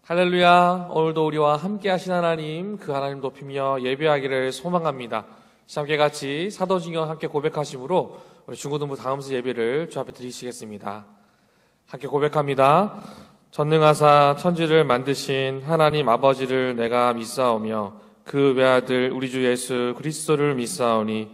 할렐루야. 오늘도 우리와 함께 하신 하나님, 그 하나님 높이며 예배하기를 소망합니다. 함께 같이 사도신경 함께 고백하심으로 우리 중고등부 다음수 예배를 주 앞에 드리시겠습니다. 함께 고백합니다. 전능하사 천지를 만드신 하나님 아버지를 내가 믿사오며 그 외아들 우리 주 예수 그리스도를 믿사오니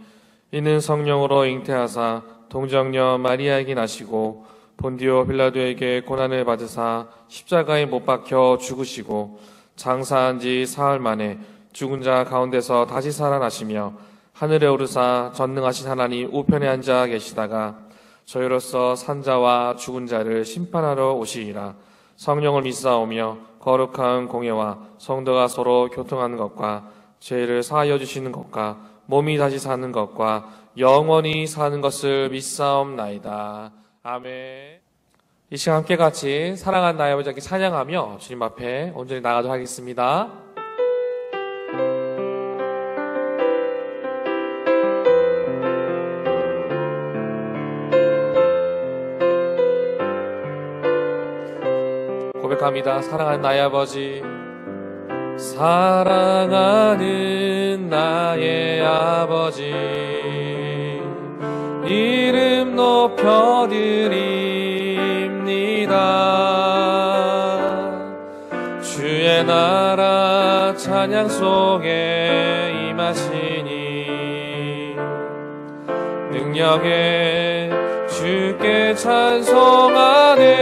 이는 성령으로 잉태하사 동정녀 마리아에게 나시고 본디오 빌라도에게 고난을 받으사 십자가에 못 박혀 죽으시고 장사한 지 사흘 만에 죽은 자 가운데서 다시 살아나시며 하늘에 오르사 전능하신 하나님 우편에 앉아 계시다가 저희로서 산자와 죽은 자를 심판하러 오시리라. 성령을 믿사오며 거룩한 공예와 성도가 서로 교통하는 것과 죄를 사하여 주시는 것과 몸이 다시 사는 것과 영원히 사는 것을 믿사옵나이다. 아멘. 이 시간 함께 같이 사랑하는 나의 아버지 찬양하며 주님 앞에 온전히 나가도록 하겠습니다. 고백합니다. 사랑하는 나의 아버지, 사랑하는 나의 아버지, 이름 높여드립니다. 주의 나라 찬양 속에 임하시니 능력에 주께 찬송하네.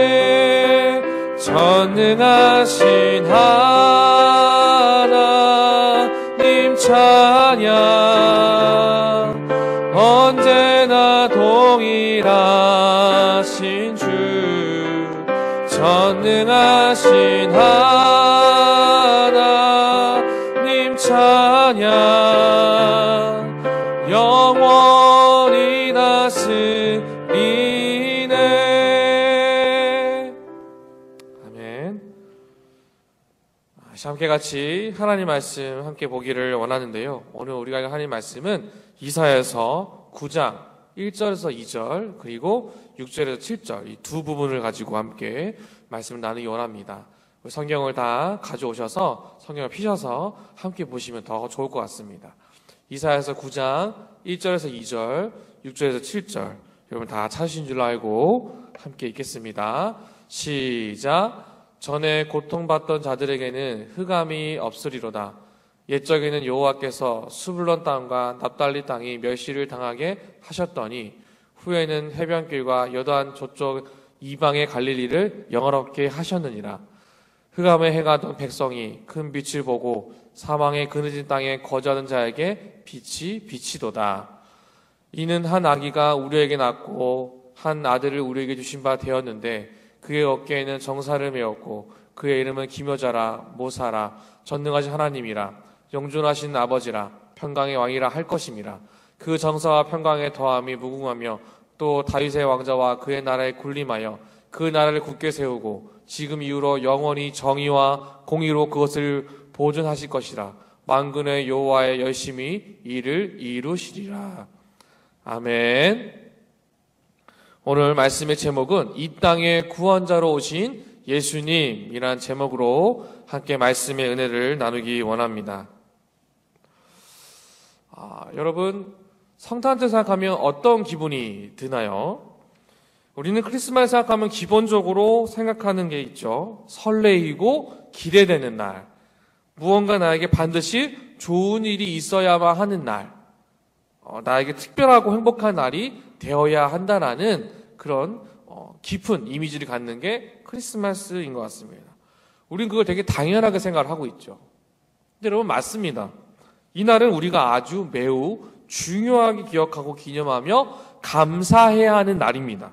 전능하신 하나님 찬양, 언제나 동일하신 주, 전능하신 하나님 찬양, 영원히 다스리네. 아멘. 함께 같이 하나님 말씀 함께 보기를 원하는데요. 오늘 우리가 하나님 말씀은 이사야서 9장 1절에서 2절 그리고 6절에서 7절 이 두 부분을 가지고 함께 말씀을 나누기 원합니다. 성경을 다 가져오셔서 성경을 피셔서 함께 보시면 더 좋을 것 같습니다. 이사야서 9장 1절에서 2절 6절에서 7절 여러분 다 찾으신 줄로 알고 함께 읽겠습니다. 시작. 전에 고통받던 자들에게는 흑암이 없으리로다. 옛적에는 여호와께서 수불론 땅과 납달리 땅이 멸시를 당하게 하셨더니 후에는 해변길과 여단 저쪽 이방의 갈릴리를 영화롭게 하셨느니라. 흑암에 행하던 백성이 큰 빛을 보고 사망의 그늘진 땅에 거주하는 자에게 빛이 비치도다. 이는 한 아기가 우리에게 낳고 한 아들을 우리에게 주신 바 되었는데 그의 어깨에는 정사를 메었고 그의 이름은 기묘자라 모사라 전능하신 하나님이라 영존하신 아버지라 평강의 왕이라 할 것임이라. 그 정사와 평강의 더함이 무궁하며 또 다윗의 왕자와 그의 나라에 군림하여 그 나라를 굳게 세우고 지금 이후로 영원히 정의와 공의로 그것을 보존하실 것이라. 만군의 여호와의 열심히 이를 이루시리라. 아멘. 오늘 말씀의 제목은 이 땅의 구원자로 오신 예수님이란 제목으로 함께 말씀의 은혜를 나누기 원합니다. 여러분 성탄절 생각하면 어떤 기분이 드나요? 우리는 크리스마스 생각하면 기본적으로 생각하는 게 있죠. 설레이고 기대되는 날, 무언가 나에게 반드시 좋은 일이 있어야만 하는 날, 나에게 특별하고 행복한 날이 되어야 한다라는 그런 깊은 이미지를 갖는 게 크리스마스인 것 같습니다. 우린 그걸 되게 당연하게 생각을 하고 있죠. 근데 여러분 맞습니다. 이날은 우리가 아주 매우 중요하게 기억하고 기념하며 감사해야 하는 날입니다.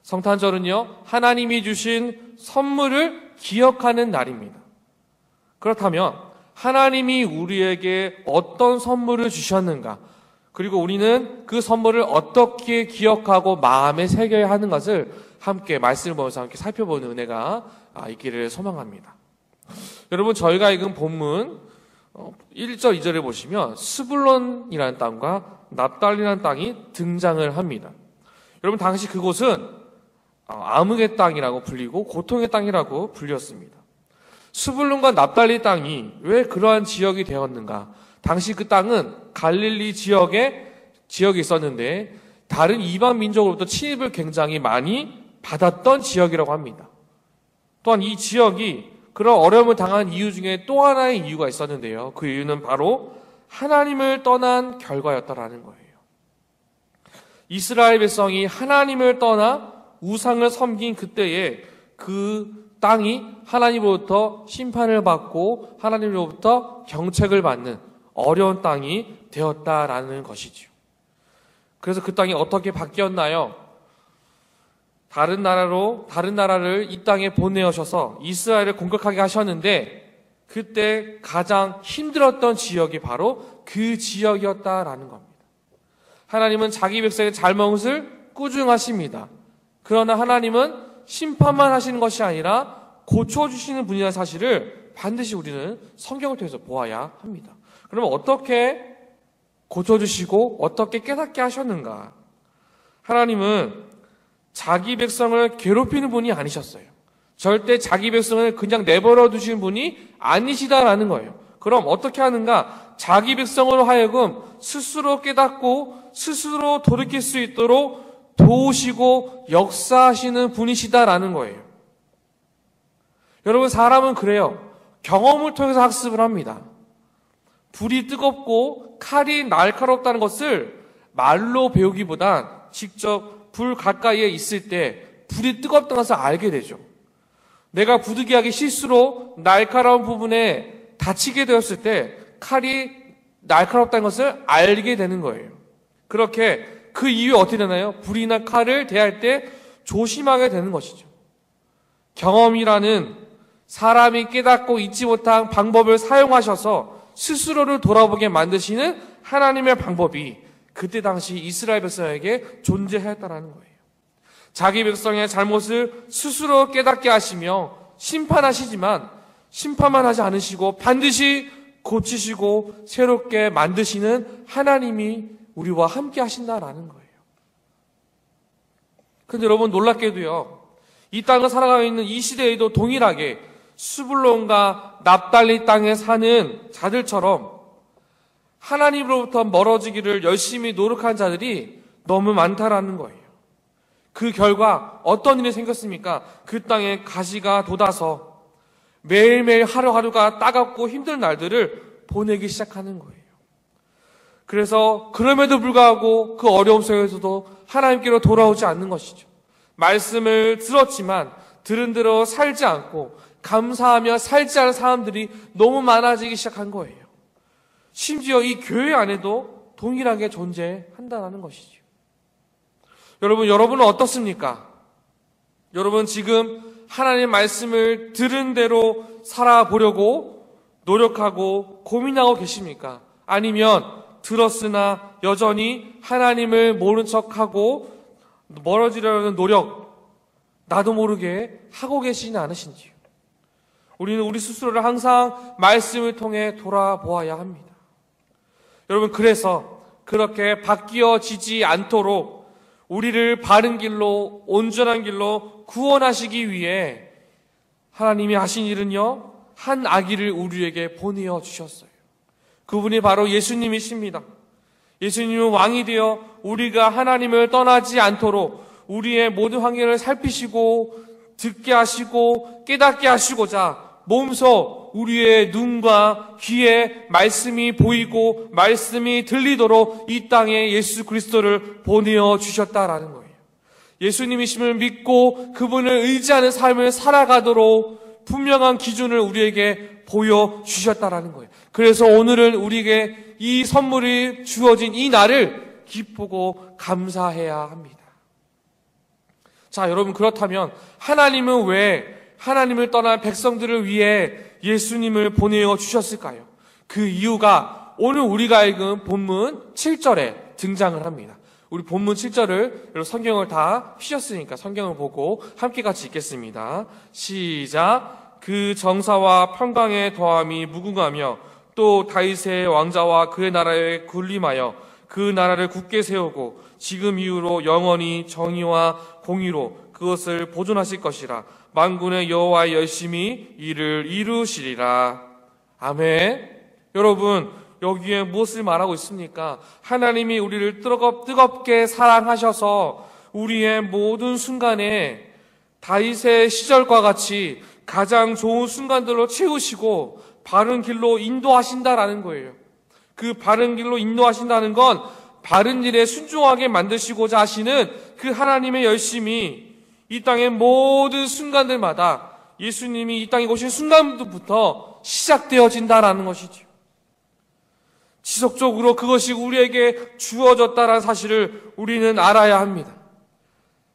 성탄절은요, 하나님이 주신 선물을 기억하는 날입니다. 그렇다면 하나님이 우리에게 어떤 선물을 주셨는가, 그리고 우리는 그 선물을 어떻게 기억하고 마음에 새겨야 하는 것을 함께 말씀을 보면서 함께 살펴보는 은혜가 있기를 소망합니다. 여러분 저희가 읽은 본문 1절 2절에 보시면 스불론이라는 땅과 납달리라는 땅이 등장을 합니다. 여러분 당시 그곳은 암흑의 땅이라고 불리고 고통의 땅이라고 불렸습니다. 스불론과 납달리 땅이 왜 그러한 지역이 되었는가? 당시 그 땅은 갈릴리 지역이 있었는데 다른 이방 민족으로부터 침입을 굉장히 많이 받았던 지역이라고 합니다. 또한 이 지역이 그런 어려움을 당한 이유 중에 또 하나의 이유가 있었는데요. 그 이유는 바로 하나님을 떠난 결과였다라는 거예요. 이스라엘 백성이 하나님을 떠나 우상을 섬긴 그때에 그 땅이 하나님으로부터 심판을 받고 하나님으로부터 경책을 받는 어려운 땅이 되었다라는 것이죠. 그래서 그 땅이 어떻게 바뀌었나요? 다른 나라를 이 땅에 보내셔서 이스라엘을 공격하게 하셨는데 그때 가장 힘들었던 지역이 바로 그 지역이었다라는 겁니다. 하나님은 자기 백성의 잘못을 꾸중하십니다. 그러나 하나님은 심판만 하시는 것이 아니라 고쳐주시는 분이라는 사실을 반드시 우리는 성경을 통해서 보아야 합니다. 그러면 어떻게 고쳐주시고 어떻게 깨닫게 하셨는가? 하나님은 자기 백성을 괴롭히는 분이 아니셨어요. 절대 자기 백성을 그냥 내버려 두시는 분이 아니시다라는 거예요. 그럼 어떻게 하는가? 자기 백성으로 하여금 스스로 깨닫고 스스로 돌이킬 수 있도록 도우시고 역사하시는 분이시다라는 거예요. 여러분, 사람은 그래요. 경험을 통해서 학습을 합니다. 불이 뜨겁고 칼이 날카롭다는 것을 말로 배우기보단 직접 불 가까이에 있을 때 불이 뜨겁다는 것을 알게 되죠. 내가 부득이하게 실수로 날카로운 부분에 다치게 되었을 때 칼이 날카롭다는 것을 알게 되는 거예요. 그렇게 그 이후에 어떻게 되나요? 불이나 칼을 대할 때 조심하게 되는 것이죠. 경험이라는 사람이 깨닫고 잊지 못한 방법을 사용하셔서 스스로를 돌아보게 만드시는 하나님의 방법이 그때 당시 이스라엘 백성에게 존재하였다는 거예요. 자기 백성의 잘못을 스스로 깨닫게 하시며 심판하시지만 심판만 하지 않으시고 반드시 고치시고 새롭게 만드시는 하나님이 우리와 함께 하신다라는 거예요. 근데 여러분, 놀랍게도요, 이 땅을 살아가고 있는 이 시대에도 동일하게 스불론과 납달리 땅에 사는 자들처럼 하나님으로부터 멀어지기를 열심히 노력한 자들이 너무 많다라는 거예요. 그 결과 어떤 일이 생겼습니까? 그 땅에 가시가 돋아서 매일매일 하루하루가 따갑고 힘든 날들을 보내기 시작하는 거예요. 그래서 그럼에도 불구하고 그 어려움 속에서도 하나님께로 돌아오지 않는 것이죠. 말씀을 들었지만 들은 대로 살지 않고 감사하며 살지 않은 사람들이 너무 많아지기 시작한 거예요. 심지어 이 교회 안에도 동일하게 존재한다는 것이죠. 여러분은 어떻습니까? 여러분 지금 하나님의 말씀을 들은 대로 살아보려고 노력하고 고민하고 계십니까? 아니면 들었으나 여전히 하나님을 모른 척하고 멀어지려는 노력, 나도 모르게 하고 계시지 않으신지요? 우리는 우리 스스로를 항상 말씀을 통해 돌아보아야 합니다. 여러분, 그래서 그렇게 바뀌어지지 않도록 우리를 바른 길로, 온전한 길로 구원하시기 위해 하나님이 하신 일은요, 한 아기를 우리에게 보내어 주셨어요. 그분이 바로 예수님이십니다. 예수님은 왕이 되어 우리가 하나님을 떠나지 않도록 우리의 모든 환경을 살피시고 듣게 하시고 깨닫게 하시고자 몸소 우리의 눈과 귀에 말씀이 보이고 말씀이 들리도록 이 땅에 예수 그리스도를 보내어 주셨다라는 거예요. 예수님이심을 믿고 그분을 의지하는 삶을 살아가도록 분명한 기준을 우리에게 보여주셨다라는 거예요. 그래서 오늘은 우리에게 이 선물이 주어진 이 날을 기쁘고 감사해야 합니다. 자, 여러분, 그렇다면 하나님은 왜 하나님을 떠난 백성들을 위해 예수님을 보내어 주셨을까요? 그 이유가 오늘 우리가 읽은 본문 7절에 등장을 합니다. 우리 본문 7절을 성경을 다 피셨으니까 성경을 보고 함께 같이 읽겠습니다. 시작. 그 정사와 평강의 더함이 무궁하며 또 다윗의 왕자와 그의 나라에 군림하여 그 나라를 굳게 세우고 지금 이후로 영원히 정의와 공의로 그것을 보존하실 것이라. 만군의 여호와의 열심히 이를 이루시리라. 아멘. 여러분, 여기에 무엇을 말하고 있습니까? 하나님이 우리를 뜨겁게 사랑하셔서 우리의 모든 순간에 다윗의 시절과 같이 가장 좋은 순간들로 채우시고 바른 길로 인도하신다라는 거예요. 그 바른 길로 인도하신다는 건 바른 일에 순종하게 만드시고자 하시는 그 하나님의 열심이 이 땅의 모든 순간들마다 예수님이 이 땅에 오신 순간부터 시작되어진다라는 것이죠. 지속적으로 그것이 우리에게 주어졌다라는 사실을 우리는 알아야 합니다.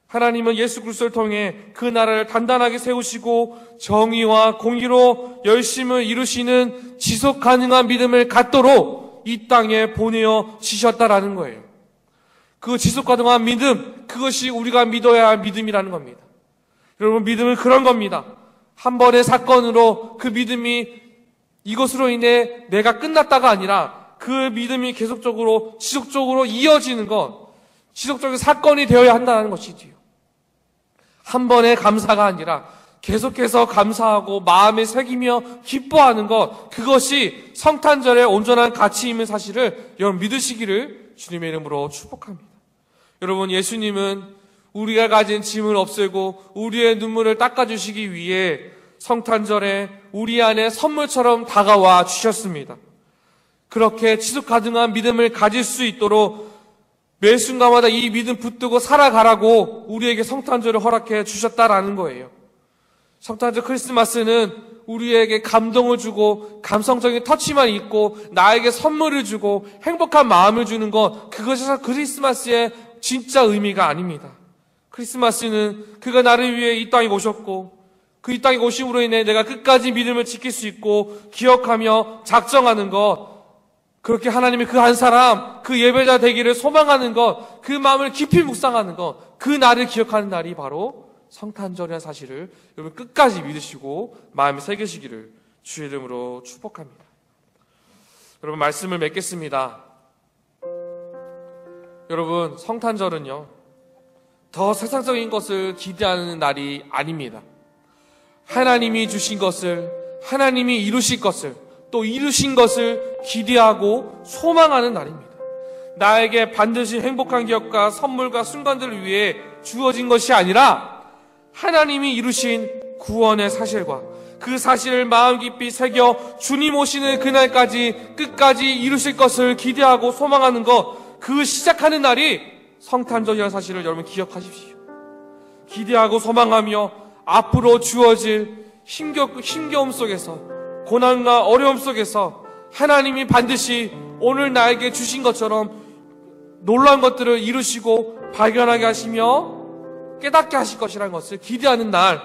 하나님은 예수 그리스도를 통해 그 나라를 단단하게 세우시고 정의와 공의로 열심을 이루시는 지속 가능한 믿음을 갖도록 이 땅에 보내어 지셨다라는 거예요. 그 지속 가능한 믿음, 그것이 우리가 믿어야 할 믿음이라는 겁니다. 여러분, 믿음은 그런 겁니다. 한 번의 사건으로 그 믿음이 이것으로 인해 내가 끝났다가 아니라 그 믿음이 계속적으로 지속적으로 이어지는 것, 지속적인 사건이 되어야 한다는 것이지요. 한 번의 감사가 아니라 계속해서 감사하고 마음에 새기며 기뻐하는 것, 그것이 성탄절의 온전한 가치임의 사실을 여러분 믿으시기를 주님의 이름으로 축복합니다. 여러분, 예수님은 우리가 가진 짐을 없애고 우리의 눈물을 닦아주시기 위해 성탄절에 우리 안에 선물처럼 다가와 주셨습니다. 그렇게 지속 가능한 믿음을 가질 수 있도록 매 순간마다 이 믿음 붙들고 살아가라고 우리에게 성탄절을 허락해 주셨다라는 거예요. 성탄절 크리스마스는 우리에게 감동을 주고 감성적인 터치만 있고 나에게 선물을 주고 행복한 마음을 주는 것, 그것이 크리스마스의 진짜 의미가 아닙니다. 크리스마스는 그가 나를 위해 이 땅에 오셨고 그 이 땅에 오심으로 인해 내가 끝까지 믿음을 지킬 수 있고 기억하며 작정하는 것, 그렇게 하나님의 그 한 사람, 그 예배자 되기를 소망하는 것, 그 마음을 깊이 묵상하는 것, 그 날을 기억하는 날이 바로 성탄절이라는 사실을 여러분 끝까지 믿으시고 마음에 새기시기를 주의 이름으로 축복합니다. 여러분, 말씀을 맺겠습니다. 여러분, 성탄절은요, 더 세상적인 것을 기대하는 날이 아닙니다. 하나님이 주신 것을, 하나님이 이루실 것을, 또 이루신 것을 기대하고 소망하는 날입니다. 나에게 반드시 행복한 기억과 선물과 순간들을 위해 주어진 것이 아니라 하나님이 이루신 구원의 사실과 그 사실을 마음 깊이 새겨 주님 오시는 그날까지 끝까지 이루실 것을 기대하고 소망하는 것, 그 시작하는 날이 성탄절이라는 사실을 여러분 기억하십시오. 기대하고 소망하며 앞으로 주어질 힘겨움 속에서, 고난과 어려움 속에서 하나님이 반드시 오늘 나에게 주신 것처럼 놀라운 것들을 이루시고 발견하게 하시며 깨닫게 하실 것이라는 것을 기대하는 날,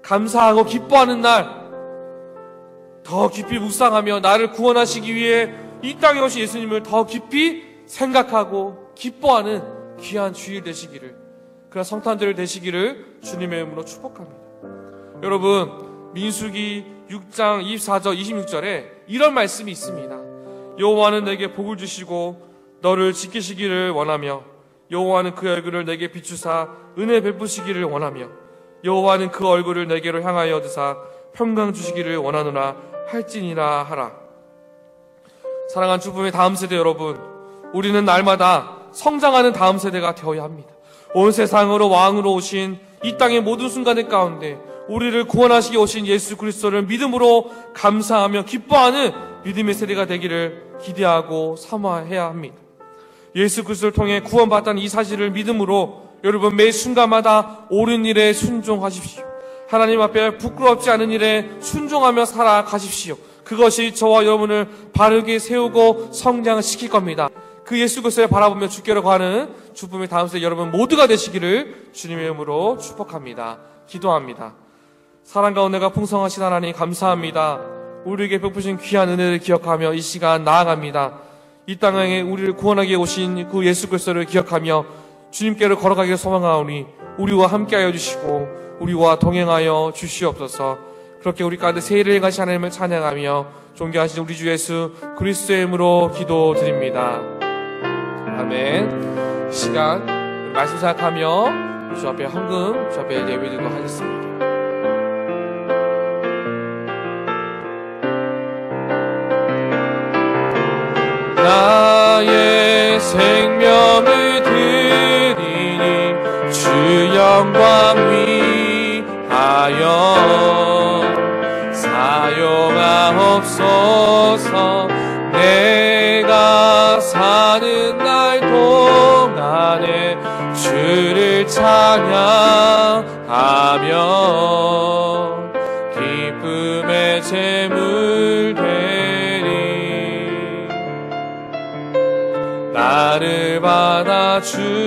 감사하고 기뻐하는 날, 더 깊이 묵상하며 나를 구원하시기 위해 이 땅에 오신 예수님을 더 깊이 생각하고 기뻐하는 귀한 주일 되시기를, 그런 성탄절 되시기를 주님의 이름으로 축복합니다. 여러분, 민수기 6장 24절 26절에 이런 말씀이 있습니다. 여호와는 내게 복을 주시고 너를 지키시기를 원하며 여호와는 그 얼굴을 내게 비추사 은혜 베푸시기를 원하며 여호와는 그 얼굴을 내게로 향하여 드사 평강 주시기를 원하노라 할지니라 하라. 사랑하는 주부의 다음 세대 여러분, 우리는 날마다 성장하는 다음 세대가 되어야 합니다. 온 세상으로 왕으로 오신 이 땅의 모든 순간들 가운데 우리를 구원하시기 오신 예수 그리스도를 믿음으로 감사하며 기뻐하는 믿음의 세대가 되기를 기대하고 사모해야 합니다. 예수 그리스도를 통해 구원받았다는 이 사실을 믿음으로 여러분 매 순간마다 옳은 일에 순종하십시오. 하나님 앞에 부끄럽지 않은 일에 순종하며 살아가십시오. 그것이 저와 여러분을 바르게 세우고 성장시킬 겁니다. 그 예수 그리스도를 바라보며 주께로 가는 주님의 다음 세대 여러분 모두가 되시기를 주님의 이름으로 축복합니다. 기도합니다. 사랑 가운데가 풍성하신 하나님 감사합니다. 우리에게 베푸신 귀한 은혜를 기억하며 이 시간 나아갑니다. 이 땅에 우리를 구원하게 오신 그 예수 그리스도를 기억하며 주님께로 걸어가기를 소망하오니 우리와 함께하여 주시고 우리와 동행하여 주시옵소서. 그렇게 우리 가운데 세일을 행하신 하나님을 찬양하며 존귀하신 우리 주 예수 그리스도의 이름으로 기도드립니다. 아멘. 이 시간 말씀 생각하며 주 앞에 헌금, 주 앞에 예배드리도록 하겠습니다. 나의 생명을 드리니 주 영광 위하여 사용하옵소서. 내가 사는 날 동안에 주를 찬양하며 기쁨의 제물 되리. 나를 받아주소서.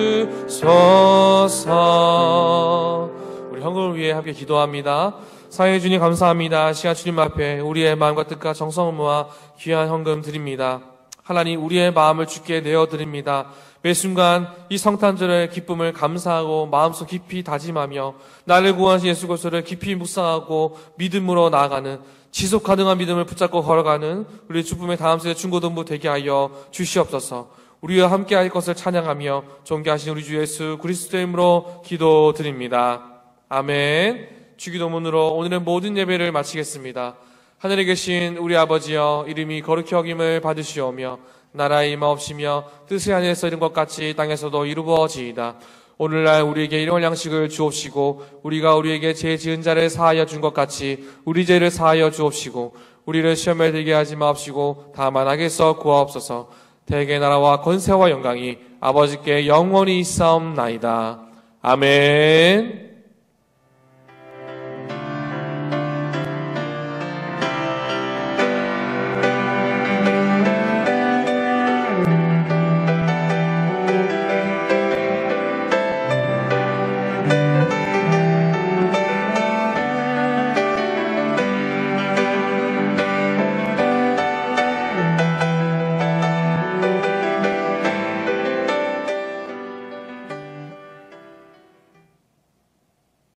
우리 헌금을 위해 함께 기도합니다. 사랑해 주님 감사합니다. 시간 주님 앞에 우리의 마음과 뜻과 정성을 모아 귀한 헌금 드립니다. 하나님, 우리의 마음을 주께 내어드립니다. 매 순간 이 성탄절의 기쁨을 감사하고 마음속 깊이 다짐하며 나를 구원하신 예수 그리스도를 깊이 묵상하고 믿음으로 나아가는 지속 가능한 믿음을 붙잡고 걸어가는 우리 주품의 다음 세대 중고등부 되게 하여 주시옵소서. 우리와 함께 할 것을 찬양하며 존귀하신 우리 주 예수 그리스도의 이름으로 기도드립니다. 아멘. 주기도문으로 오늘은 모든 예배를 마치겠습니다. 하늘에 계신 우리 아버지여, 이름이 거룩히 여김을 받으시오며 나라의 임하옵시며 뜻이 하늘에서 이룬 것 같이 땅에서도 이루어지이다. 오늘날 우리에게 일용할 양식을 주옵시고 우리가 우리에게 죄 지은 자를 사하여 준 것 같이 우리 죄를 사하여 주옵시고 우리를 시험에 들게 하지 마옵시고 다만 악에서 구하옵소서. 대개 나라와 권세와 영광이 아버지께 영원히 있사옵나이다. 아멘.